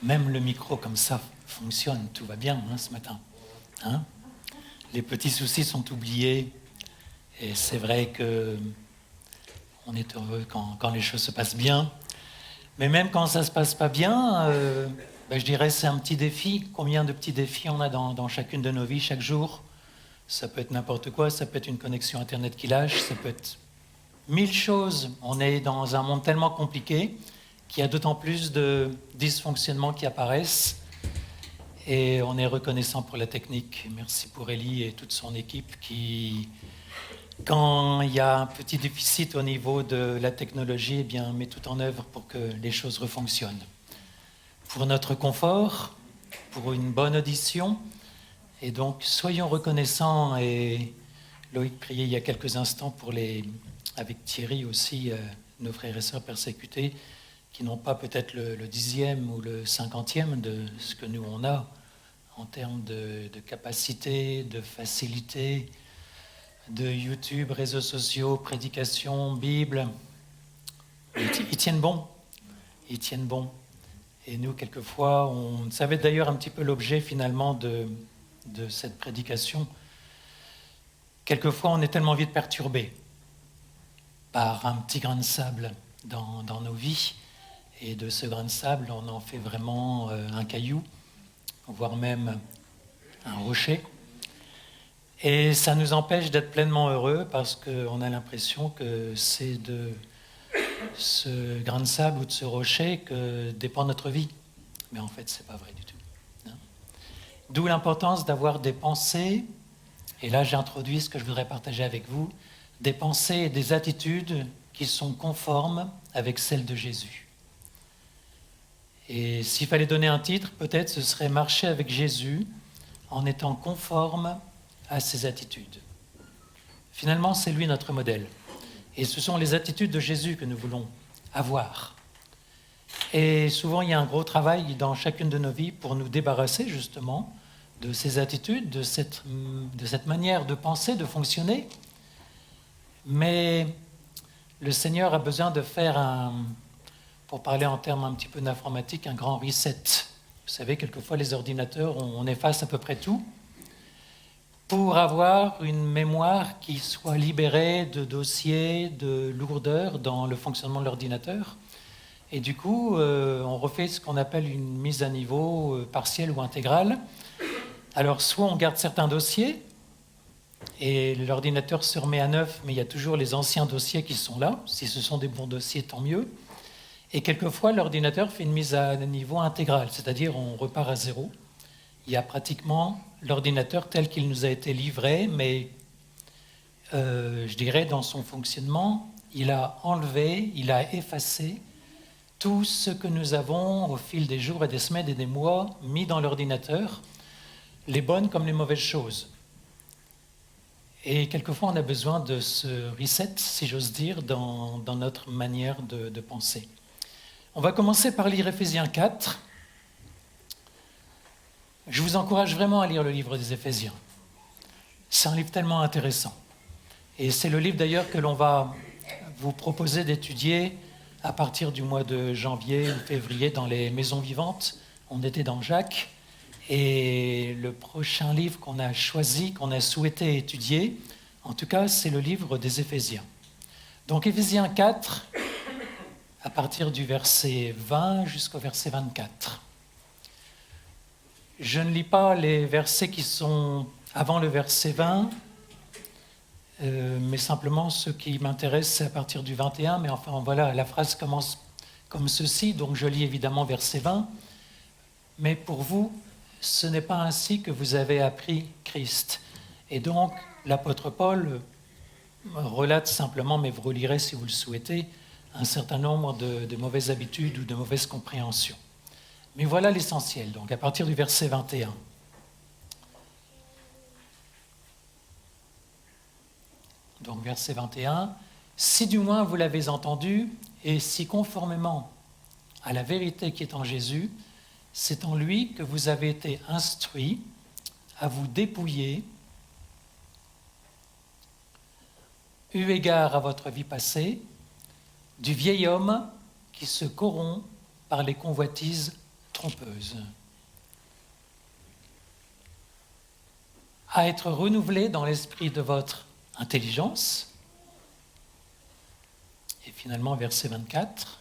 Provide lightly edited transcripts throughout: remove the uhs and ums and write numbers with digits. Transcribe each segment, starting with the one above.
Même le micro comme ça fonctionne, tout va bien ce matin. Hein? Les petits soucis sont oubliés et c'est vrai qu'on est heureux quand les choses se passent bien. Mais même quand ça ne se passe pas bien, je dirais c'est un petit défi. Combien de petits défis on a dans chacune de nos vies chaque jour? Ça peut être n'importe quoi, ça peut être une connexion Internet qui lâche, ça peut être 1000 choses. On est dans un monde tellement compliqué qu'il y a d'autant plus de dysfonctionnements qui apparaissent. Et on est reconnaissant pour la technique. Merci pour Elie et toute son équipe qui, quand il y a un petit déficit au niveau de la technologie, met tout en œuvre pour que les choses refonctionnent. Pour notre confort, pour une bonne audition. Et donc, soyons reconnaissants. Et Loïc priait il y a quelques instants avec Thierry aussi, nos frères et sœurs persécutés, qui n'ont pas peut-être le 10e ou le 50e de ce que nous on a en termes de capacité, de facilité, de YouTube, réseaux sociaux, prédication, Bible. Ils tiennent bon. Ils tiennent bon. Et nous, quelquefois, on savait d'ailleurs un petit peu l'objet finalement de cette prédication. Quelquefois, on est tellement vite perturbé par un petit grain de sable dans nos vies. Et de ce grain de sable, on en fait vraiment un caillou, voire même un rocher. Et ça nous empêche d'être pleinement heureux parce qu'on a l'impression que c'est de ce grain de sable ou de ce rocher que dépend notre vie. Mais en fait, ce n'est pas vrai du tout. Hein? D'où l'importance d'avoir des pensées, et là j'introduis ce que je voudrais partager avec vous, des pensées et des attitudes qui sont conformes avec celles de Jésus. Et s'il fallait donner un titre, peut-être ce serait « Marcher avec Jésus en étant conforme à ses attitudes ». Finalement, c'est lui notre modèle. Et ce sont les attitudes de Jésus que nous voulons avoir. Et souvent, il y a un gros travail dans chacune de nos vies pour nous débarrasser justement de ces attitudes, de cette manière de penser, de fonctionner. Mais le Seigneur a besoin de faire pour parler en termes un petit peu d'informatique, un grand reset. Vous savez, quelquefois, les ordinateurs, on efface à peu près tout pour avoir une mémoire qui soit libérée de dossiers, de lourdeur dans le fonctionnement de l'ordinateur. Et du coup, on refait ce qu'on appelle une mise à niveau partielle ou intégrale. Alors, soit on garde certains dossiers, et l'ordinateur se remet à neuf, mais il y a toujours les anciens dossiers qui sont là. Si ce sont des bons dossiers, tant mieux. Et quelquefois, l'ordinateur fait une mise à niveau intégrale, c'est-à-dire on repart à zéro. Il y a pratiquement l'ordinateur tel qu'il nous a été livré, mais je dirais dans son fonctionnement, il a enlevé, il a effacé tout ce que nous avons au fil des jours et des semaines et des mois mis dans l'ordinateur, les bonnes comme les mauvaises choses. Et quelquefois, on a besoin de ce reset, si j'ose dire, dans notre manière de penser. On va commencer par lire Éphésiens 4. Je vous encourage vraiment à lire le livre des Éphésiens. C'est un livre tellement intéressant. Et c'est le livre d'ailleurs que l'on va vous proposer d'étudier à partir du mois de janvier ou février dans les maisons vivantes. On était dans Jacques. Et le prochain livre qu'on a choisi, qu'on a souhaité étudier, en tout cas, c'est le livre des Éphésiens. Donc Éphésiens 4, à partir du verset 20 jusqu'au verset 24. Je ne lis pas les versets qui sont avant le verset 20, mais simplement ce qui m'intéresse, c'est à partir du 21. Mais enfin, voilà, la phrase commence comme ceci, donc je lis évidemment verset 20. Mais pour vous, ce n'est pas ainsi que vous avez appris Christ. Et donc, l'apôtre Paul relate simplement, mais vous relirez si vous le souhaitez, un certain nombre de mauvaises habitudes ou de mauvaises compréhensions. Mais voilà l'essentiel, donc à partir du verset 21. Donc verset 21, « Si du moins vous l'avez entendu, et si conformément à la vérité qui est en Jésus, c'est en lui que vous avez été instruits à vous dépouiller, eu égard à votre vie passée, du vieil homme qui se corrompt par les convoitises trompeuse. À être renouvelé dans l'esprit de votre intelligence. Et finalement, verset 24.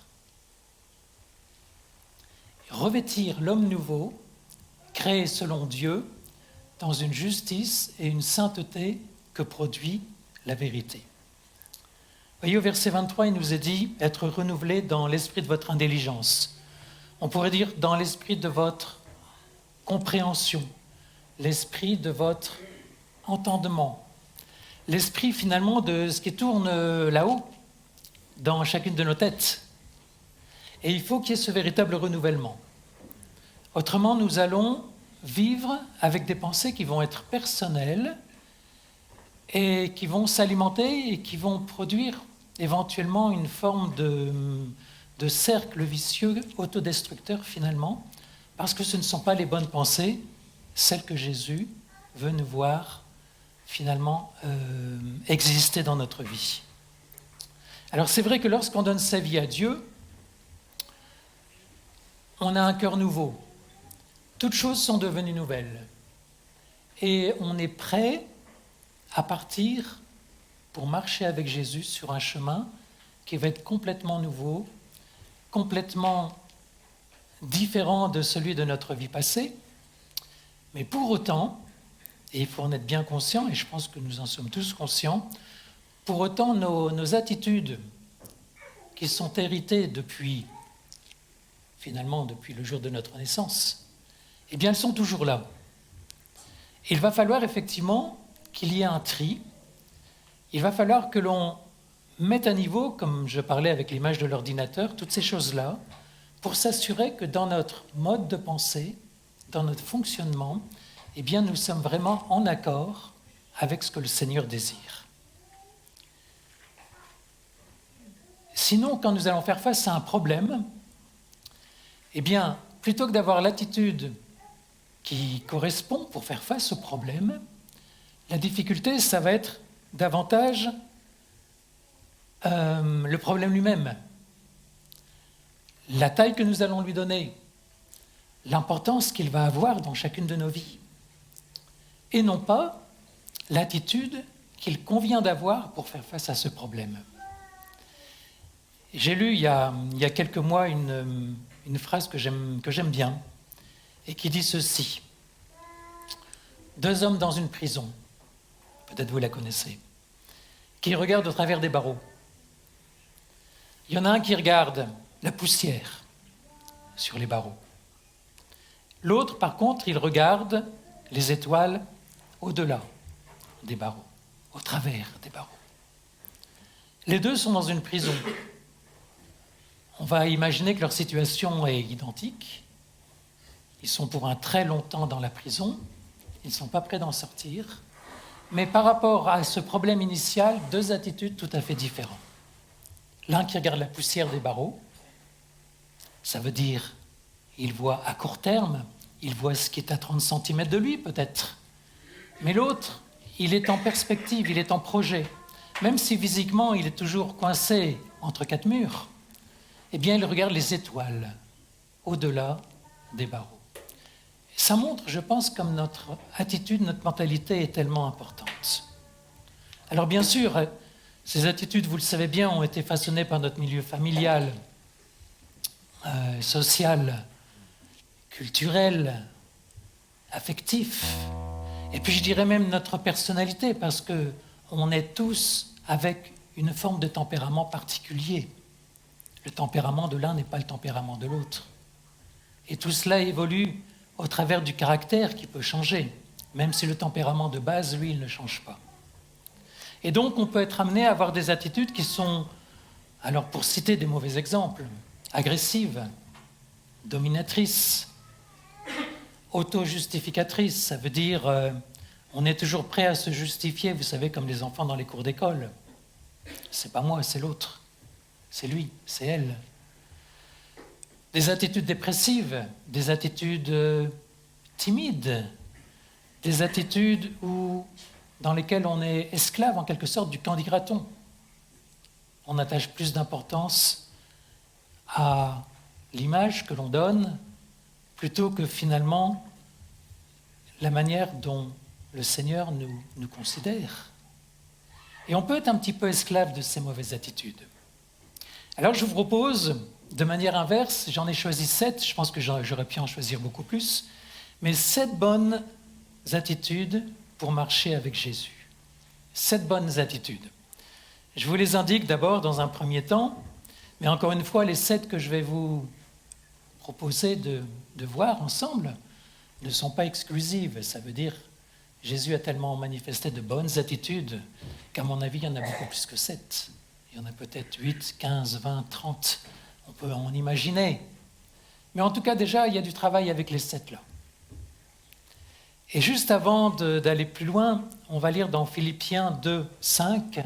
Revêtir l'homme nouveau, créé selon Dieu, dans une justice et une sainteté que produit la vérité. Voyez, au verset 23, il nous est dit être renouvelé dans l'esprit de votre intelligence. On pourrait dire dans l'esprit de votre compréhension, l'esprit de votre entendement, l'esprit finalement de ce qui tourne là-haut, dans chacune de nos têtes. Et il faut qu'il y ait ce véritable renouvellement. Autrement, nous allons vivre avec des pensées qui vont être personnelles et qui vont s'alimenter et qui vont produire éventuellement une forme de cercle vicieux autodestructeur finalement, parce que ce ne sont pas les bonnes pensées, celles que Jésus veut nous voir finalement exister dans notre vie. Alors c'est vrai que lorsqu'on donne sa vie à Dieu, on a un cœur nouveau. Toutes choses sont devenues nouvelles. Et on est prêt à partir pour marcher avec Jésus sur un chemin qui va être complètement nouveau, complètement différent de celui de notre vie passée. Mais pour autant, et il faut en être bien conscient, et je pense que nous en sommes tous conscients, pour autant nos attitudes qui sont héritées finalement depuis le jour de notre naissance, eh bien elles sont toujours là. Il va falloir effectivement qu'il y ait un tri. Il va falloir que l'on mette à niveau, comme je parlais avec l'image de l'ordinateur, toutes ces choses-là, pour s'assurer que dans notre mode de pensée, dans notre fonctionnement, eh bien nous sommes vraiment en accord avec ce que le Seigneur désire. Sinon, quand nous allons faire face à un problème, eh bien, plutôt que d'avoir l'attitude qui correspond pour faire face au problème, la difficulté, ça va être davantage le problème lui-même, la taille que nous allons lui donner, l'importance qu'il va avoir dans chacune de nos vies, et non pas l'attitude qu'il convient d'avoir pour faire face à ce problème. J'ai lu il y a quelques mois une phrase que j'aime bien et qui dit ceci. 2 hommes dans une prison, peut-être vous la connaissez, qui regardent au travers des barreaux. Il y en a un qui regarde la poussière sur les barreaux. L'autre, par contre, il regarde les étoiles au-delà des barreaux, au travers des barreaux. Les deux sont dans une prison. On va imaginer que leur situation est identique. Ils sont pour un très long temps dans la prison. Ils ne sont pas prêts d'en sortir. Mais par rapport à ce problème initial, 2 attitudes tout à fait différentes. L'un qui regarde la poussière des barreaux, ça veut dire il voit à court terme, il voit ce qui est à 30 cm de lui peut-être. Mais l'autre, il est en perspective, il est en projet. Même si physiquement il est toujours coincé entre 4 murs, eh bien il regarde les étoiles au-delà des barreaux. Ça montre, je pense, comme notre attitude, notre mentalité est tellement importante. Alors bien sûr, ces attitudes, vous le savez bien, ont été façonnées par notre milieu familial, social, culturel, affectif. Et puis je dirais même notre personnalité, parce qu'on est tous avec une forme de tempérament particulier. Le tempérament de l'un n'est pas le tempérament de l'autre. Et tout cela évolue au travers du caractère qui peut changer, même si le tempérament de base, lui, il ne change pas. Et donc, on peut être amené à avoir des attitudes qui sont, alors pour citer des mauvais exemples, agressives, dominatrices, auto-justificatrices. Ça veut dire, on est toujours prêt à se justifier, vous savez, comme les enfants dans les cours d'école. C'est pas moi, c'est l'autre. C'est lui, c'est elle. Des attitudes dépressives, des attitudes timides, des attitudes dans lesquelles on est esclave en quelque sorte du candidaton. On attache plus d'importance à l'image que l'on donne plutôt que finalement la manière dont le Seigneur nous considère. Et on peut être un petit peu esclave de ces mauvaises attitudes. Alors je vous propose, de manière inverse, j'en ai choisi 7, je pense que j'aurais pu en choisir beaucoup plus, mais 7 bonnes attitudes pour marcher avec Jésus. 7 bonnes attitudes. Je vous les indique d'abord dans un premier temps, mais encore une fois, les 7 que je vais vous proposer de voir ensemble ne sont pas exclusives. Ça veut dire Jésus a tellement manifesté de bonnes attitudes qu'à mon avis, il y en a beaucoup plus que 7. Il y en a peut-être 8, 15, 20, 30. On peut en imaginer. Mais en tout cas, déjà, il y a du travail avec les 7 là. Et juste avant d'aller plus loin, on va lire dans Philippiens 2, 5,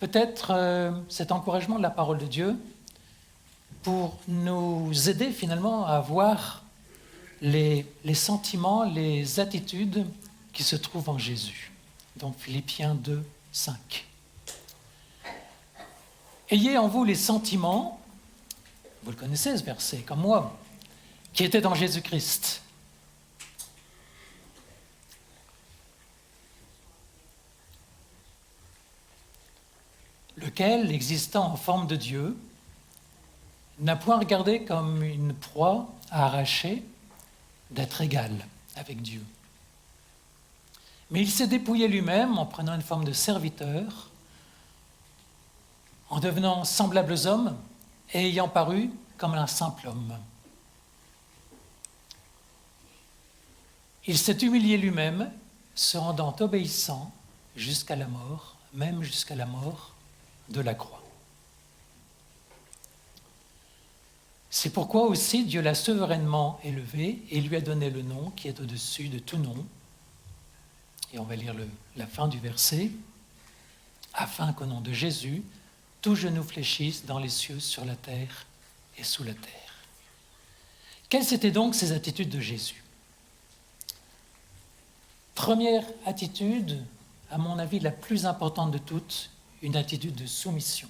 peut-être cet encouragement de la parole de Dieu pour nous aider finalement à voir les sentiments, les attitudes qui se trouvent en Jésus. Donc Philippiens 2, 5. Ayez en vous les sentiments, vous le connaissez ce verset, comme moi, qui étaient dans Jésus-Christ. Lequel, existant en forme de Dieu, n'a point regardé comme une proie à arracher d'être égal avec Dieu. Mais il s'est dépouillé lui-même en prenant une forme de serviteur, en devenant semblable aux hommes et ayant paru comme un simple homme. Il s'est humilié lui-même, se rendant obéissant jusqu'à la mort, même jusqu'à la mort de la croix. C'est pourquoi aussi Dieu l'a souverainement élevé et lui a donné le nom qui est au-dessus de tout nom. Et on va lire la fin du verset. Afin qu'au nom de Jésus, tout genou fléchisse dans les cieux, sur la terre et sous la terre. Quelles étaient donc ces attitudes de Jésus ? Première attitude, à mon avis la plus importante de toutes, une attitude de soumission.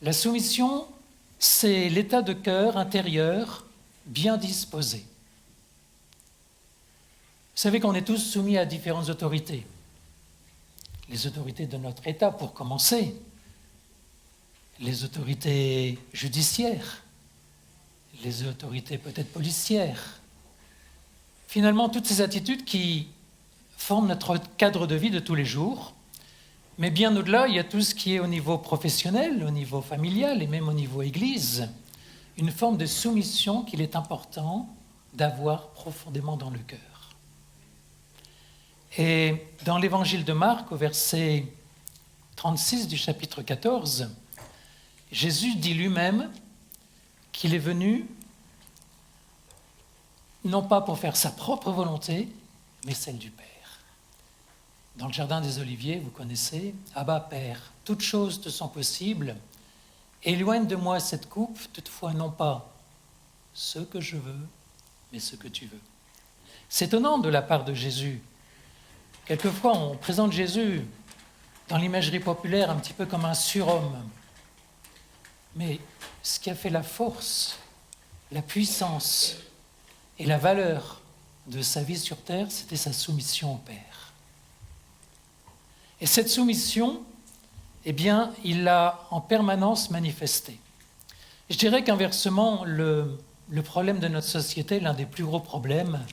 La soumission, c'est l'état de cœur intérieur bien disposé. Vous savez qu'on est tous soumis à différentes autorités. Les autorités de notre État, pour commencer, les autorités judiciaires, les autorités peut-être policières. Finalement, toutes ces attitudes qui forment notre cadre de vie de tous les jours. Mais bien au-delà, il y a tout ce qui est au niveau professionnel, au niveau familial et même au niveau église, une forme de soumission qu'il est important d'avoir profondément dans le cœur. Et dans l'évangile de Marc, au verset 36 du chapitre 14, Jésus dit lui-même qu'il est venu non pas pour faire sa propre volonté, mais celle du Père. Dans le jardin des Oliviers, vous connaissez, « Abba, Père, toutes choses te sont possibles. Éloigne de moi cette coupe, toutefois non pas ce que je veux, mais ce que tu veux. » C'est étonnant de la part de Jésus. Quelquefois, on présente Jésus dans l'imagerie populaire un petit peu comme un surhomme. Mais ce qui a fait la force, la puissance et la valeur de sa vie sur terre, c'était sa soumission au Père. Et cette soumission, eh bien, il l'a en permanence manifestée. Je dirais qu'inversement, le problème de notre société, l'un des plus gros problèmes,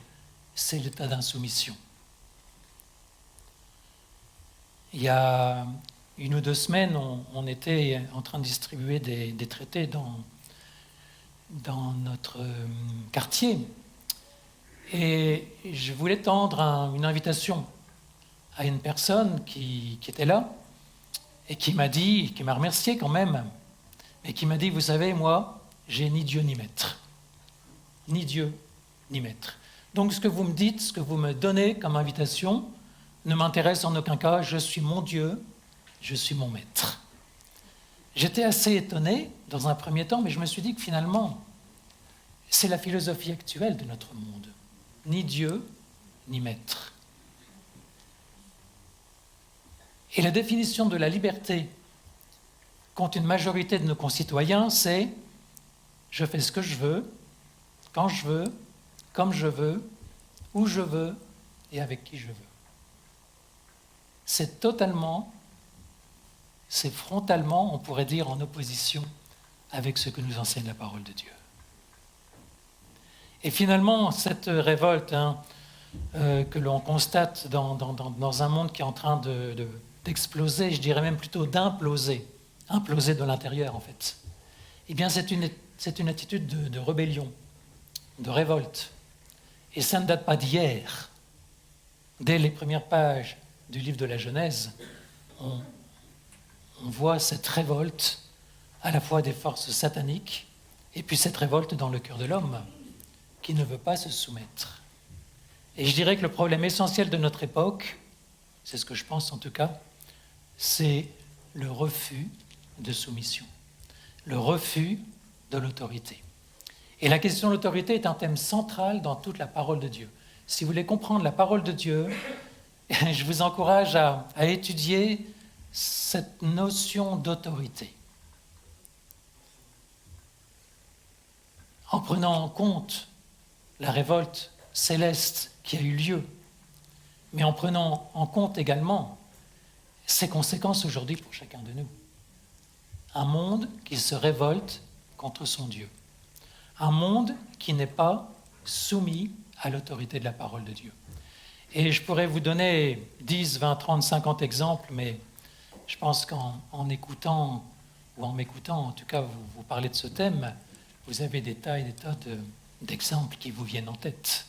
c'est l'état d'insoumission. Il y a 1 ou 2 semaines, on était en train de distribuer des traités dans notre quartier. Et je voulais tendre une invitation à une personne qui était là et qui m'a remercié quand même, mais qui m'a dit, vous savez, moi, j'ai ni Dieu ni maître. Ni Dieu ni maître. Donc ce que vous me dites, ce que vous me donnez comme invitation, ne m'intéresse en aucun cas, je suis mon Dieu, je suis mon maître. J'étais assez étonné dans un premier temps, mais je me suis dit que finalement, c'est la philosophie actuelle de notre monde. Ni Dieu, ni maître. Et la définition de la liberté qu'ont une majorité de nos concitoyens, c'est Je fais ce que je veux, quand je veux, comme je veux, où je veux et avec qui je veux. C'est frontalement, on pourrait dire, en opposition avec ce que nous enseigne la parole de Dieu. Et finalement, cette révolte que l'on constate dans un monde qui est en train d'exploser, je dirais même plutôt d'imploser, imploser de l'intérieur en fait, eh bien c'est une attitude de rébellion, de révolte. Et ça ne date pas d'hier. Dès les premières pages du livre de la Genèse, on voit cette révolte à la fois des forces sataniques et puis cette révolte dans le cœur de l'homme qui ne veut pas se soumettre. Et je dirais que le problème essentiel de notre époque, c'est ce que je pense en tout cas, c'est le refus de soumission, le refus de l'autorité. Et la question de l'autorité est un thème central dans toute la parole de Dieu. Si vous voulez comprendre la parole de Dieu, je vous encourage à étudier cette notion d'autorité. En prenant en compte la révolte céleste qui a eu lieu, mais en prenant en compte également ses conséquences aujourd'hui pour chacun de nous. Un monde qui se révolte contre son Dieu. Un monde qui n'est pas soumis à l'autorité de la parole de Dieu. Et je pourrais vous donner 10, 20, 30, 50 exemples, mais je pense qu'en écoutant, ou en m'écoutant, en tout cas, vous parlez de ce thème, vous avez des tas et des tas d'exemples qui vous viennent en tête,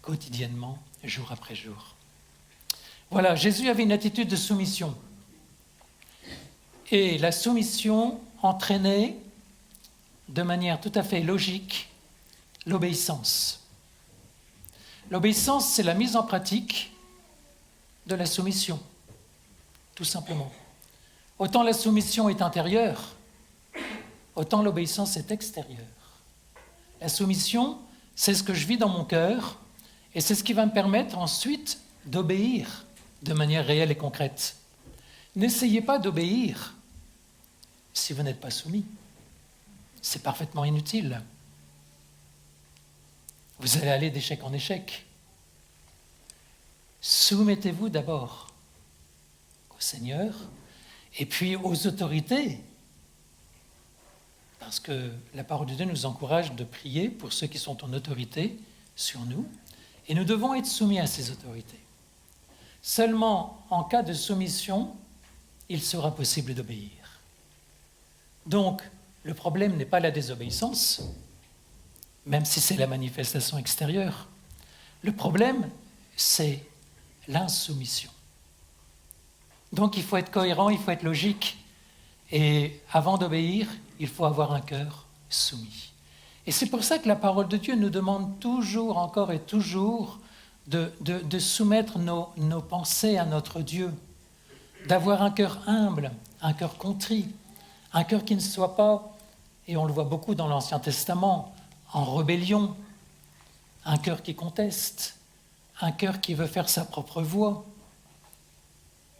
quotidiennement, jour après jour. Voilà, Jésus avait une attitude de soumission. Et la soumission entraînait, de manière tout à fait logique, l'obéissance. L'obéissance, c'est la mise en pratique de la soumission, tout simplement. Autant la soumission est intérieure, autant l'obéissance est extérieure. La soumission, c'est ce que je vis dans mon cœur, et c'est ce qui va me permettre ensuite d'obéir de manière réelle et concrète. N'essayez pas d'obéir si vous n'êtes pas soumis. C'est parfaitement inutile. Vous allez aller d'échec en échec. Soumettez-vous d'abord au Seigneur et puis aux autorités. Parce que la parole de Dieu nous encourage de prier pour ceux qui sont en autorité sur nous. Et nous devons être soumis à ces autorités. Seulement en cas de soumission, il sera possible d'obéir. Donc, le problème n'est pas la désobéissance, même si c'est la manifestation extérieure. Le problème, c'est l'insoumission. Donc, il faut être cohérent, il faut être logique. Et avant d'obéir, il faut avoir un cœur soumis. Et c'est pour ça que la parole de Dieu nous demande toujours, encore et toujours, de soumettre nos pensées à notre Dieu, d'avoir un cœur humble, un cœur contrit, un cœur qui ne soit pas, et on le voit beaucoup dans l'Ancien Testament, en rébellion, un cœur qui conteste, un cœur qui veut faire sa propre voie.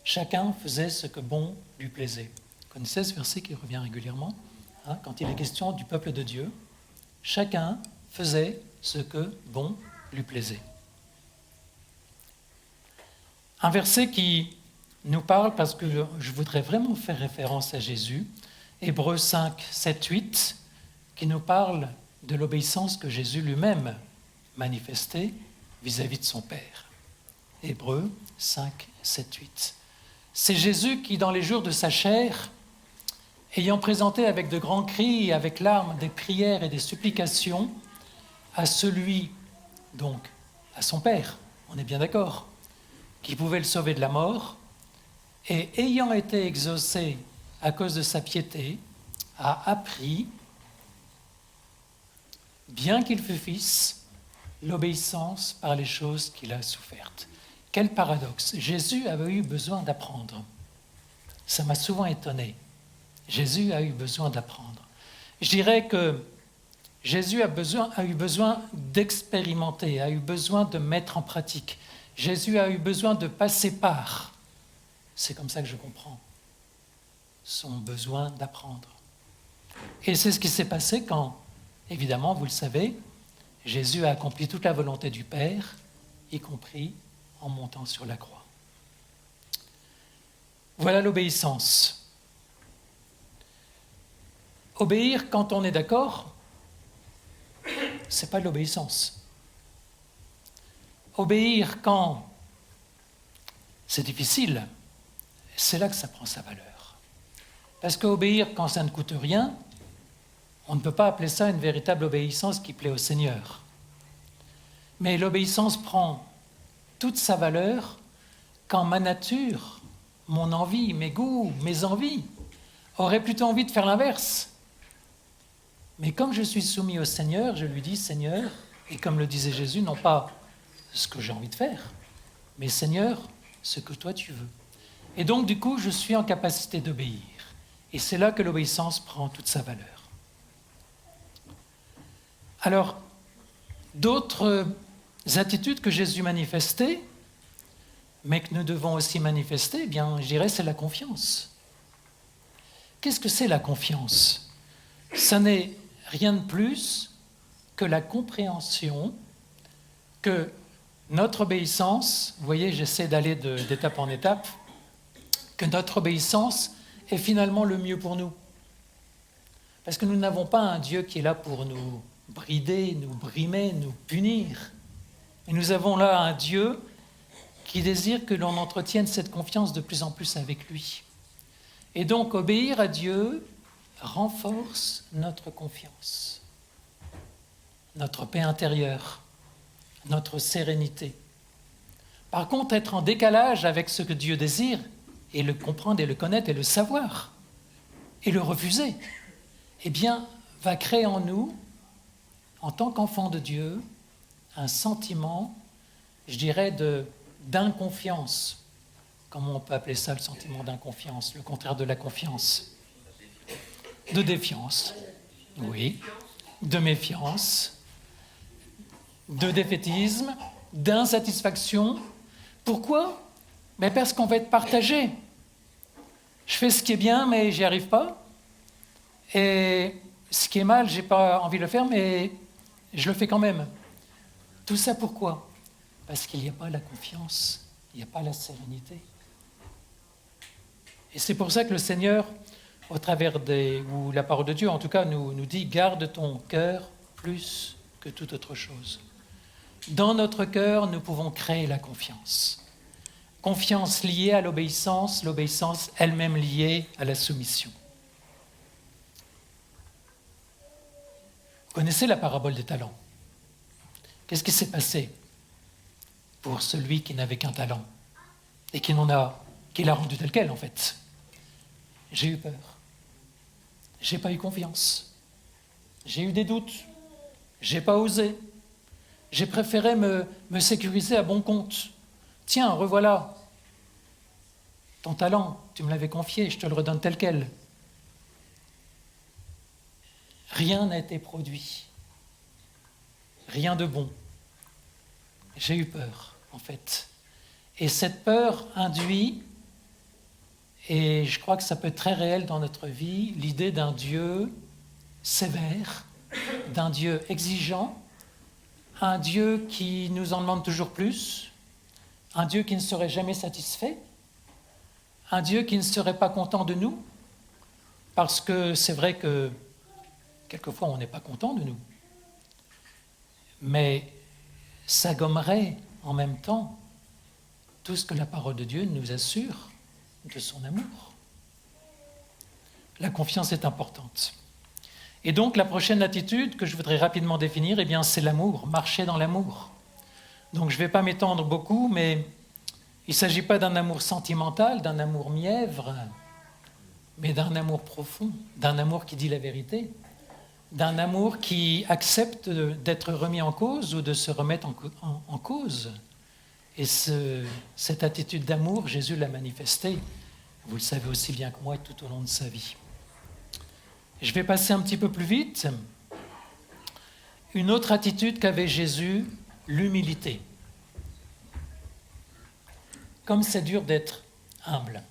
Chacun faisait ce que bon lui plaisait. Vous connaissez ce verset qui revient régulièrement, quand il est question du peuple de Dieu. Chacun faisait ce que bon lui plaisait. Un verset qui nous parle, parce que je voudrais vraiment faire référence à Jésus, Hébreux 5, 7, 8, qui nous parle de l'obéissance que Jésus lui-même manifestait vis-à-vis de son Père. Hébreux 5, 7, 8. C'est Jésus qui, dans les jours de sa chair, ayant présenté avec de grands cris et avec larmes des prières et des supplications à celui, donc à son Père, on est bien d'accord, qui pouvait le sauver de la mort, et ayant été exaucé à cause de sa piété, a appris, bien qu'il fût fils, l'obéissance par les choses qu'il a souffertes. Quel paradoxe! Jésus avait eu besoin d'apprendre. Ça m'a souvent étonné. Jésus a eu besoin d'apprendre. Je dirais que Jésus a eu besoin d'expérimenter, a eu besoin de mettre en pratique. Jésus a eu besoin de passer par. C'est comme ça que je comprends son besoin d'apprendre. Et c'est ce qui s'est passé quand Évidemment, vous le savez, Jésus a accompli toute la volonté du Père, y compris en montant sur la croix. Voilà l'obéissance. Obéir quand on est d'accord, c'est pas de l'obéissance. Obéir quand c'est difficile, c'est là que ça prend sa valeur. Parce qu'obéir quand ça ne coûte rien, on ne peut pas appeler ça une véritable obéissance qui plaît au Seigneur. Mais l'obéissance prend toute sa valeur quand ma nature, mon envie, mes goûts, mes envies auraient plutôt envie de faire l'inverse. Mais comme je suis soumis au Seigneur, je lui dis « Seigneur », et comme le disait Jésus, non pas ce que j'ai envie de faire, mais « Seigneur, ce que toi tu veux ». Et donc du coup, je suis en capacité d'obéir. Et c'est là que l'obéissance prend toute sa valeur. Alors, d'autres attitudes que Jésus manifestait, mais que nous devons aussi manifester, eh bien, je dirais, c'est la confiance. Qu'est-ce que c'est la confiance ? Ça n'est rien de plus que la compréhension que notre obéissance, vous voyez, j'essaie d'aller d'étape en étape, que notre obéissance est finalement le mieux pour nous. Parce que nous n'avons pas un Dieu qui est là pour nous brider, nous brimer, nous punir. Et nous avons là un Dieu qui désire que l'on entretienne cette confiance de plus en plus avec lui. Et donc, obéir à Dieu renforce notre confiance, notre paix intérieure, notre sérénité. Par contre, être en décalage avec ce que Dieu désire, et le comprendre et le connaître et le savoir, et le refuser, eh bien, va créer en nous, en tant qu'enfants de Dieu, un sentiment, je dirais, d'inconfiance. Comment on peut appeler ça, le sentiment d'inconfiance, le contraire de la confiance? De défiance, oui, de méfiance, de défaitisme, d'insatisfaction. Pourquoi? Mais parce qu'on va être partagé. Je fais ce qui est bien, mais j'y arrive pas. Et ce qui est mal, j'ai pas envie de le faire, mais je le fais quand même. Tout ça pourquoi? Parce qu'il n'y a pas la confiance, il n'y a pas la sérénité. Et c'est pour ça que le Seigneur, au travers ou la parole de Dieu, en tout cas, nous dit « Garde ton cœur plus que toute autre chose ». Dans notre cœur, nous pouvons créer la confiance. Confiance liée à l'obéissance elle-même liée à la soumission. Vous connaissez la parabole des talents. Qu'est-ce qui s'est passé pour celui qui n'avait qu'un talent et qui l'a rendu tel quel en fait? J'ai eu peur. J'ai pas eu confiance. J'ai eu des doutes. J'ai pas osé. J'ai préféré me sécuriser à bon compte. Tiens, revoilà. Ton talent, tu me l'avais confié, je te le redonne tel quel. Rien n'a été produit. Rien de bon. J'ai eu peur, en fait. Et cette peur induit, et je crois que ça peut être très réel dans notre vie, l'idée d'un Dieu sévère, d'un Dieu exigeant, un Dieu qui nous en demande toujours plus, un Dieu qui ne serait jamais satisfait, un Dieu qui ne serait pas content de nous, parce que c'est vrai que quelquefois on n'est pas content de nous, mais ça gommerait en même temps tout ce que la parole de Dieu nous assure de son amour. La confiance est importante. Et donc la prochaine attitude que je voudrais rapidement définir, eh bien, c'est l'amour, marcher dans l'amour. Donc je ne vais pas m'étendre beaucoup, mais il ne s'agit pas d'un amour sentimental, d'un amour mièvre, mais d'un amour profond, d'un amour qui dit la vérité, d'un amour qui accepte d'être remis en cause ou de se remettre en cause. Et cette attitude d'amour, Jésus l'a manifestée, vous le savez aussi bien que moi, tout au long de sa vie. Je vais passer un petit peu plus vite. Une autre attitude qu'avait Jésus, l'humilité. Comme c'est dur d'être humble.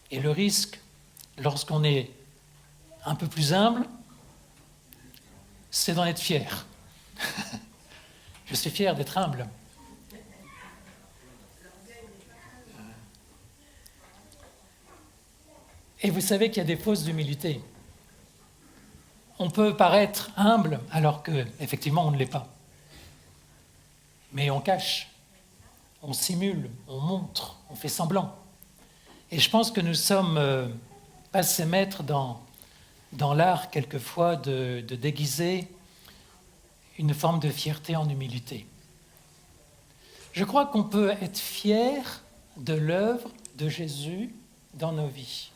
Et le risque, lorsqu'on est un peu plus humble, c'est d'en être fier. Je suis fier d'être humble. Et vous savez qu'il y a des fausses d'humilité. On peut paraître humble alors qu'effectivement on ne l'est pas. Mais on cache, on simule, on montre, on fait semblant. Et je pense que nous sommes passés maîtres dans l'art quelquefois de déguiser une forme de fierté en humilité. Je crois qu'on peut être fier de l'œuvre de Jésus dans nos vies.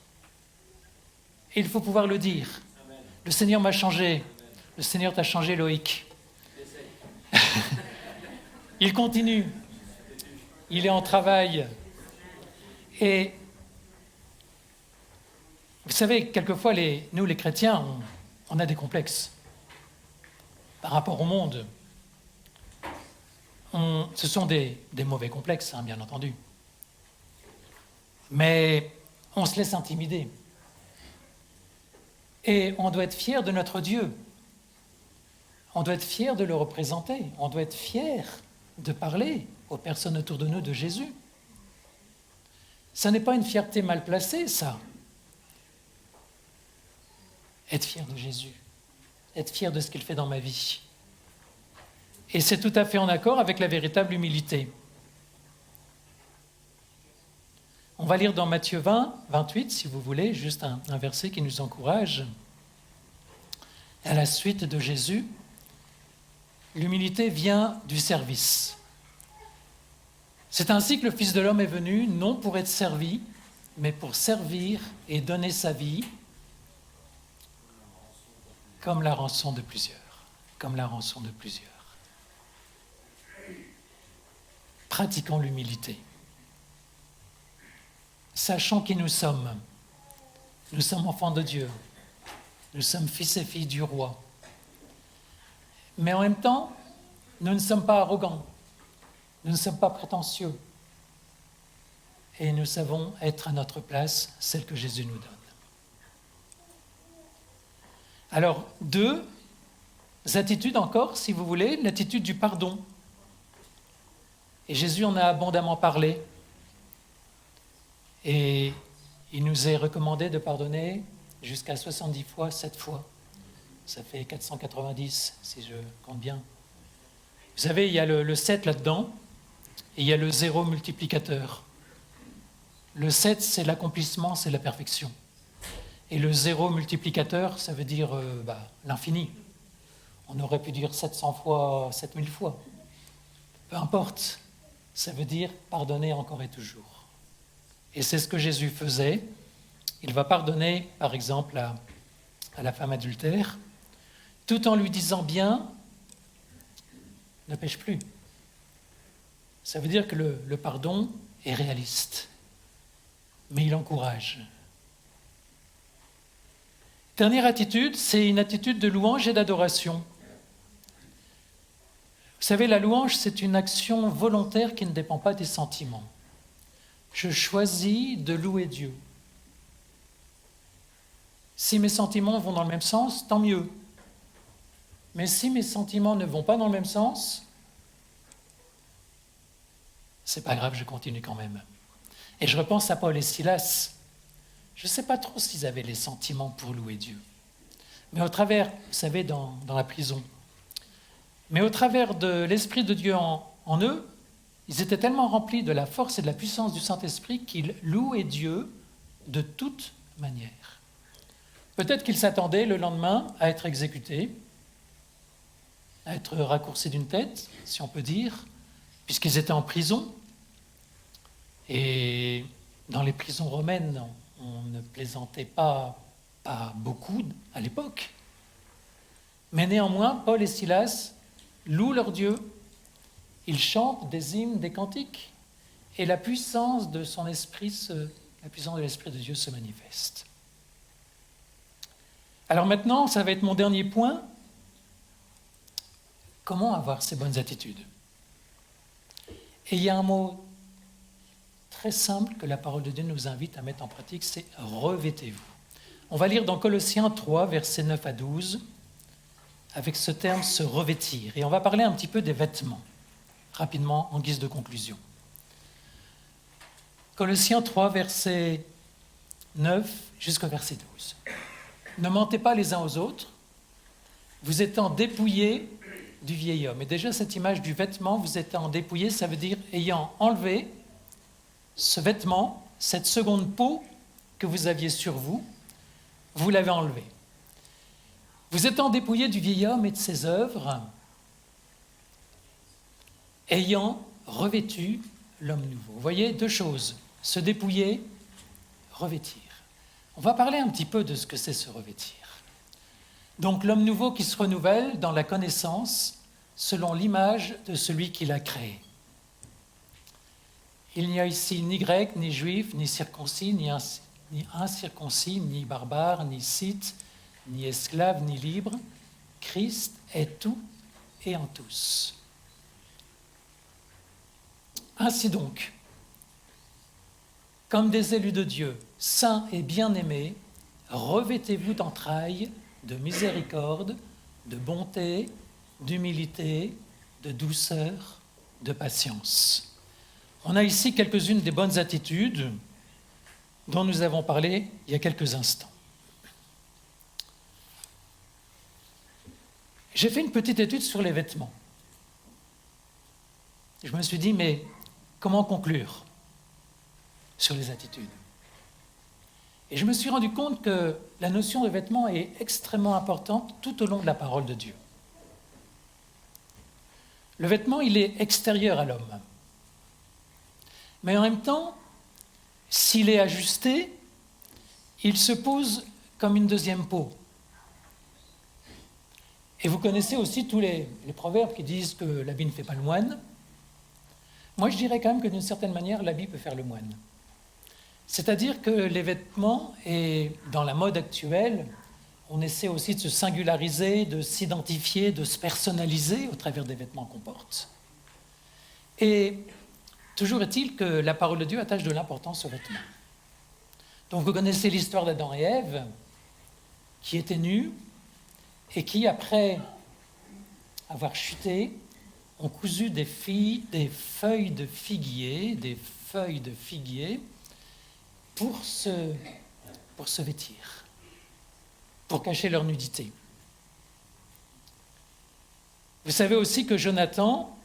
Et il faut pouvoir le dire. Amen. Le Seigneur m'a changé. Amen. Le Seigneur t'a changé, Loïc. Il continue. Il est en travail. Et vous savez, quelquefois, nous les chrétiens, on a des complexes par rapport au monde. Ce sont des mauvais complexes, bien entendu. Mais on se laisse intimider. Et on doit être fier de notre Dieu. On doit être fier de le représenter. On doit être fier de parler aux personnes autour de nous de Jésus. Ça n'est pas une fierté mal placée, ça. Être fier de Jésus. Être fier de ce qu'il fait dans ma vie. Et c'est tout à fait en accord avec la véritable humilité. On va lire dans Matthieu 20, 28, si vous voulez, juste un verset qui nous encourage. À la suite de Jésus, l'humilité vient du service. C'est ainsi que le Fils de l'homme est venu, non pour être servi, mais pour servir et donner sa vie comme la rançon de plusieurs. Comme la rançon de plusieurs. Pratiquons l'humilité. Sachons qui nous sommes. Nous sommes enfants de Dieu. Nous sommes fils et filles du roi. Mais en même temps, nous ne sommes pas arrogants. Nous ne sommes pas prétentieux. Et nous savons être à notre place, celle que Jésus nous donne. Alors, 2 attitudes encore, si vous voulez, l'attitude du pardon. Et Jésus en a abondamment parlé. Et il nous est recommandé de pardonner jusqu'à 70 fois, 7 fois. Ça fait 490, si je compte bien. Vous savez, il y a le 7 là-dedans, et il y a le 0 multiplicateur. Le 7, c'est l'accomplissement, c'est la perfection. Et le 0 multiplicateur, ça veut dire l'infini. On aurait pu dire 700 fois, 7000 fois. Peu importe. Ça veut dire pardonner encore et toujours. Et c'est ce que Jésus faisait. Il va pardonner, par exemple, à la femme adultère, tout en lui disant bien, ne pêche plus. Ça veut dire que le pardon est réaliste, mais il encourage. Dernière attitude, c'est une attitude de louange et d'adoration. Vous savez, la louange, c'est une action volontaire qui ne dépend pas des sentiments. Je choisis de louer Dieu. Si mes sentiments vont dans le même sens, tant mieux. Mais si mes sentiments ne vont pas dans le même sens, c'est pas grave, je continue quand même. Et je repense à Paul et Silas. Je ne sais pas trop s'ils avaient les sentiments pour louer Dieu. Mais au travers, vous savez, dans la prison, mais au travers de l'Esprit de Dieu en eux, ils étaient tellement remplis de la force et de la puissance du Saint-Esprit qu'ils louaient Dieu de toute manière. Peut-être qu'ils s'attendaient le lendemain à être exécutés, à être raccourcis d'une tête, si on peut dire, puisqu'ils étaient en prison. Et dans les prisons romaines, on ne plaisantait pas beaucoup à l'époque. Mais néanmoins, Paul et Silas louent leur Dieu, ils chantent des hymnes, des cantiques, et la puissance de son esprit, la puissance de l'Esprit de Dieu se manifeste. Alors maintenant, ça va être mon dernier point. Comment avoir ces bonnes attitudes ? Et il y a un mot très simple que la parole de Dieu nous invite à mettre en pratique, c'est « revêtez-vous ». On va lire dans Colossiens 3, versets 9 à 12. avec ce terme se revêtir. Et on va parler un petit peu des vêtements, rapidement en guise de conclusion. Colossiens 3, verset 9 jusqu'au verset 12. Ne mentez pas les uns aux autres, vous étant dépouillés du vieil homme. Et déjà, cette image du vêtement, vous étant dépouillés, ça veut dire ayant enlevé ce vêtement, cette seconde peau que vous aviez sur vous, vous l'avez enlevé. Vous étant dépouillés du vieil homme et de ses œuvres, ayant revêtu l'homme nouveau. Vous voyez, deux choses, se dépouiller, revêtir. On va parler un petit peu de ce que c'est se revêtir. Donc l'homme nouveau qui se renouvelle dans la connaissance selon l'image de celui qui l'a créé. Il n'y a ici ni grec, ni juif, ni circoncis, ni incirconcis, ni barbare, ni scythe, ni esclave, ni libre. Christ est tout et en tous. Ainsi donc, comme des élus de Dieu, saints et bien-aimés, revêtez-vous d'entrailles, de miséricorde, de bonté, d'humilité, de douceur, de patience. On a ici quelques-unes des bonnes attitudes dont nous avons parlé il y a quelques instants. J'ai fait une petite étude sur les vêtements. Je me suis dit, mais comment conclure sur les attitudes ? Et je me suis rendu compte que la notion de vêtements est extrêmement importante tout au long de la parole de Dieu. Le vêtement, il est extérieur à l'homme. Mais en même temps, s'il est ajusté, il se pose comme une deuxième peau. Et vous connaissez aussi tous les proverbes qui disent que l'habit ne fait pas le moine. Moi, je dirais quand même que d'une certaine manière, l'habit peut faire le moine. C'est-à-dire que les vêtements, et dans la mode actuelle, on essaie aussi de se singulariser, de s'identifier, de se personnaliser au travers des vêtements qu'on porte. Et toujours est-il que la parole de Dieu attache de l'importance aux vêtements. Donc vous connaissez l'histoire d'Adam et Ève, qui étaient nus, et qui, après avoir chuté, ont cousu des feuilles de figuier, pour se vêtir, pour cacher leur nudité. Vous savez aussi que Jonathan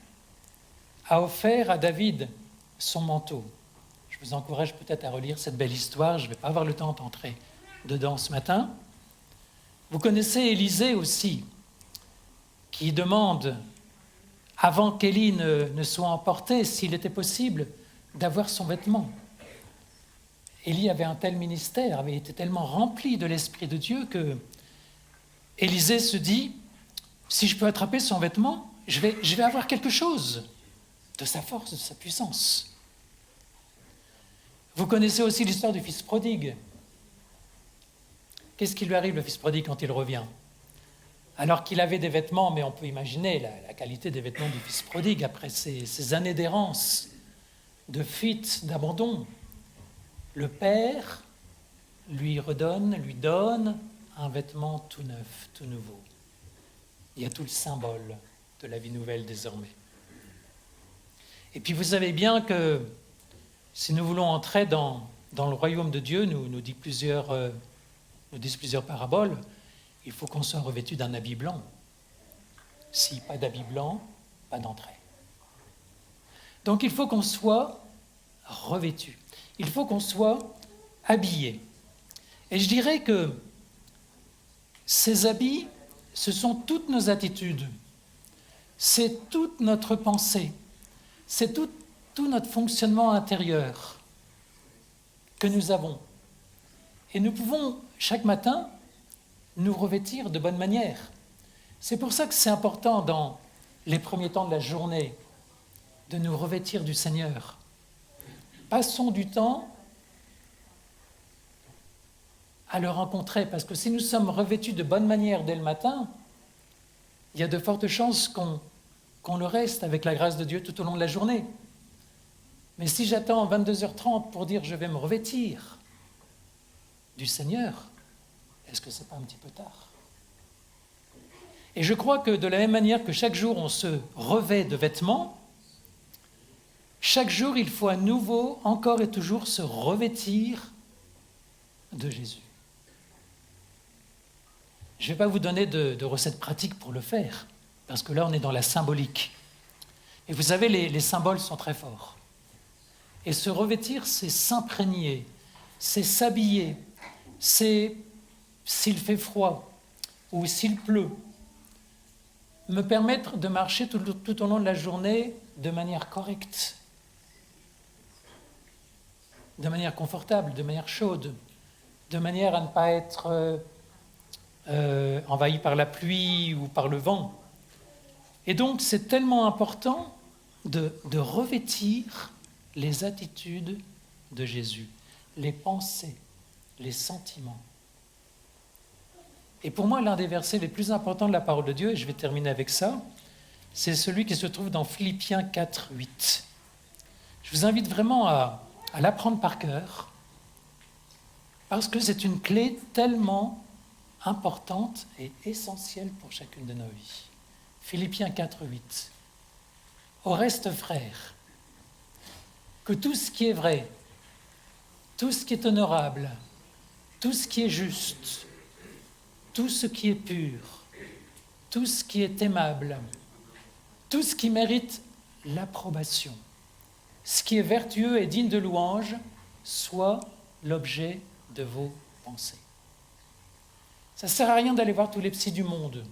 a offert à David son manteau. Je vous encourage peut-être à relire cette belle histoire, je ne vais pas avoir le temps d'entrer dedans ce matin. Vous connaissez Élisée aussi, qui demande, avant qu'Élie ne soit emporté, s'il était possible d'avoir son vêtement. Élie avait un tel ministère, avait été tellement rempli de l'Esprit de Dieu que Élisée se dit, si je peux attraper son vêtement, je vais avoir quelque chose de sa force, de sa puissance. Vous connaissez aussi l'histoire du fils prodigue. Qu'est-ce qui lui arrive, le fils prodigue, quand il revient ? Alors qu'il avait des vêtements, mais on peut imaginer la qualité des vêtements du fils prodigue après ces années d'errance, de fuite, d'abandon. Le père lui donne un vêtement tout neuf, tout nouveau. Il y a tout le symbole de la vie nouvelle désormais. Et puis vous savez bien que si nous voulons entrer dans le royaume de Dieu, nous disent plusieurs paraboles, il faut qu'on soit revêtu d'un habit blanc. Si pas d'habit blanc, pas d'entrée. Donc il faut qu'on soit revêtu. Il faut qu'on soit habillé. Et je dirais que ces habits, ce sont toutes nos attitudes. C'est toute notre pensée. C'est tout notre fonctionnement intérieur que nous avons. Et nous pouvons, chaque matin, nous revêtir de bonne manière. C'est pour ça que c'est important, dans les premiers temps de la journée, de nous revêtir du Seigneur. Passons du temps à le rencontrer, parce que si nous sommes revêtus de bonne manière dès le matin, il y a de fortes chances qu'on le reste avec la grâce de Dieu tout au long de la journée. Mais si j'attends 22h30 pour dire je vais me revêtir du Seigneur, est-ce que ce n'est pas un petit peu tard ? Et je crois que de la même manière que chaque jour on se revêt de vêtements, chaque jour il faut à nouveau, encore et toujours, se revêtir de Jésus. Je ne vais pas vous donner de recettes pratiques pour le faire, parce que là on est dans la symbolique. Et vous savez, les symboles sont très forts. Et se revêtir, c'est s'imprégner, c'est s'habiller, c'est, s'il fait froid ou s'il pleut, me permettre de marcher tout au long de la journée de manière correcte, de manière confortable, de manière chaude, de manière à ne pas être envahi par la pluie ou par le vent. Et donc, c'est tellement important de revêtir les attitudes de Jésus, les pensées, les sentiments. Et pour moi, l'un des versets les plus importants de la parole de Dieu, et je vais terminer avec ça, c'est celui qui se trouve dans Philippiens 4, 8. Je vous invite vraiment à l'apprendre par cœur, parce que c'est une clé tellement importante et essentielle pour chacune de nos vies. Philippiens 4, 8. Au reste, frères, que tout ce qui est vrai, tout ce qui est honorable, tout ce qui est juste, tout ce qui est pur, tout ce qui est aimable, tout ce qui mérite l'approbation, ce qui est vertueux et digne de louange, soit l'objet de vos pensées. Ça ne sert à rien d'aller voir tous les psys du monde.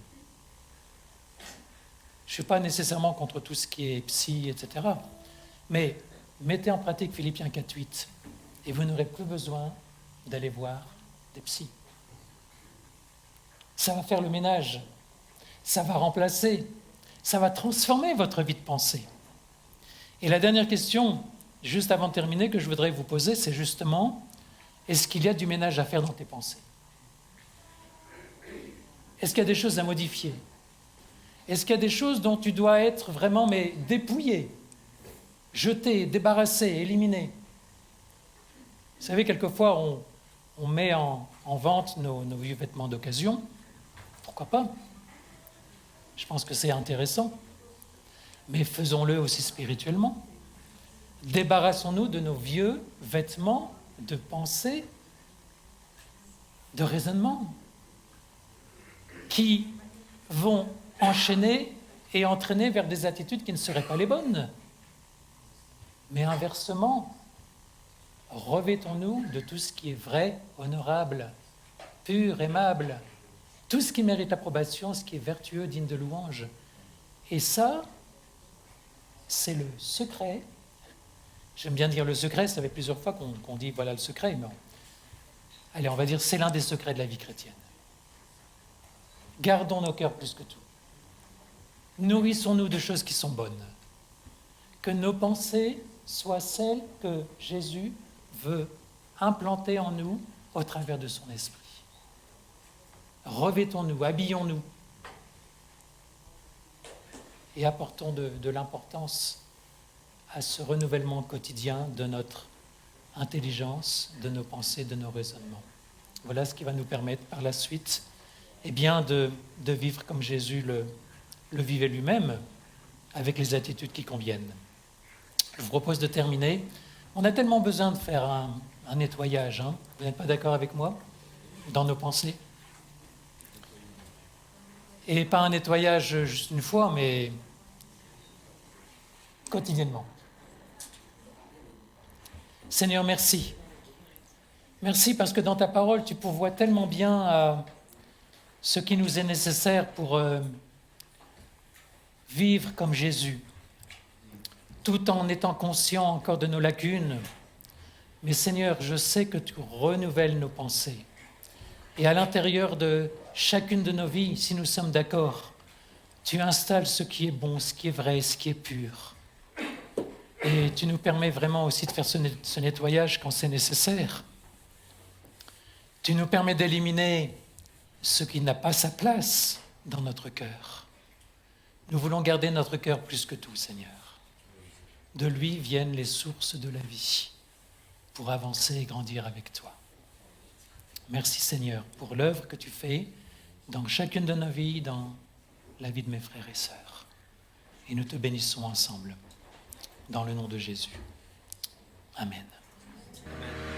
Je ne suis pas nécessairement contre tout ce qui est psy, etc. Mais mettez en pratique Philippiens 4.8 et vous n'aurez plus besoin d'aller voir des psys. Ça va faire le ménage, ça va remplacer, ça va transformer votre vie de pensée. Et la dernière question, juste avant de terminer, que je voudrais vous poser, c'est justement, est-ce qu'il y a du ménage à faire dans tes pensées? Est-ce qu'il y a des choses à modifier? Est-ce qu'il y a des choses dont tu dois être vraiment dépouillé, jeté, débarrassé, éliminé? Vous savez, quelquefois, on met en vente nos vieux vêtements d'occasion. Pourquoi pas? Je pense que c'est intéressant. Mais faisons-le aussi spirituellement. Débarrassons-nous de nos vieux vêtements de pensée, de raisonnement, qui vont enchaîner et entraîner vers des attitudes qui ne seraient pas les bonnes. Mais inversement, revêtons-nous de tout ce qui est vrai, honorable, pur, aimable, tout ce qui mérite approbation, ce qui est vertueux, digne de louange. Et ça, c'est le secret. J'aime bien dire le secret, ça fait plusieurs fois qu'on dit voilà le secret, mais allez, on va dire c'est l'un des secrets de la vie chrétienne. Gardons nos cœurs plus que tout. Nourrissons-nous de choses qui sont bonnes. Que nos pensées soient celles que Jésus veut implanter en nous au travers de son esprit. Revêtons-nous, habillons-nous et apportons de l'importance à ce renouvellement quotidien de notre intelligence, de nos pensées, de nos raisonnements. Voilà ce qui va nous permettre par la suite de vivre comme Jésus le vivait lui-même, avec les attitudes qui conviennent. Je vous propose de terminer. On a tellement besoin de faire un nettoyage, hein. Vous n'êtes pas d'accord avec moi? Dans nos pensées. Et pas un nettoyage juste une fois, mais quotidiennement. Seigneur, merci. Merci parce que dans ta parole, tu pourvois tellement bien ce qui nous est nécessaire pour vivre comme Jésus, tout en étant conscient encore de nos lacunes. Mais Seigneur, je sais que tu renouvelles nos pensées. Et à l'intérieur de chacune de nos vies, si nous sommes d'accord, tu installes ce qui est bon, ce qui est vrai, ce qui est pur. Et tu nous permets vraiment aussi de faire ce nettoyage quand c'est nécessaire. Tu nous permets d'éliminer ce qui n'a pas sa place dans notre cœur. Nous voulons garder notre cœur plus que tout, Seigneur. De lui viennent les sources de la vie pour avancer et grandir avec toi. Merci, Seigneur, pour l'œuvre que tu fais dans chacune de nos vies, dans la vie de mes frères et sœurs. Et nous te bénissons ensemble, dans le nom de Jésus. Amen. Amen.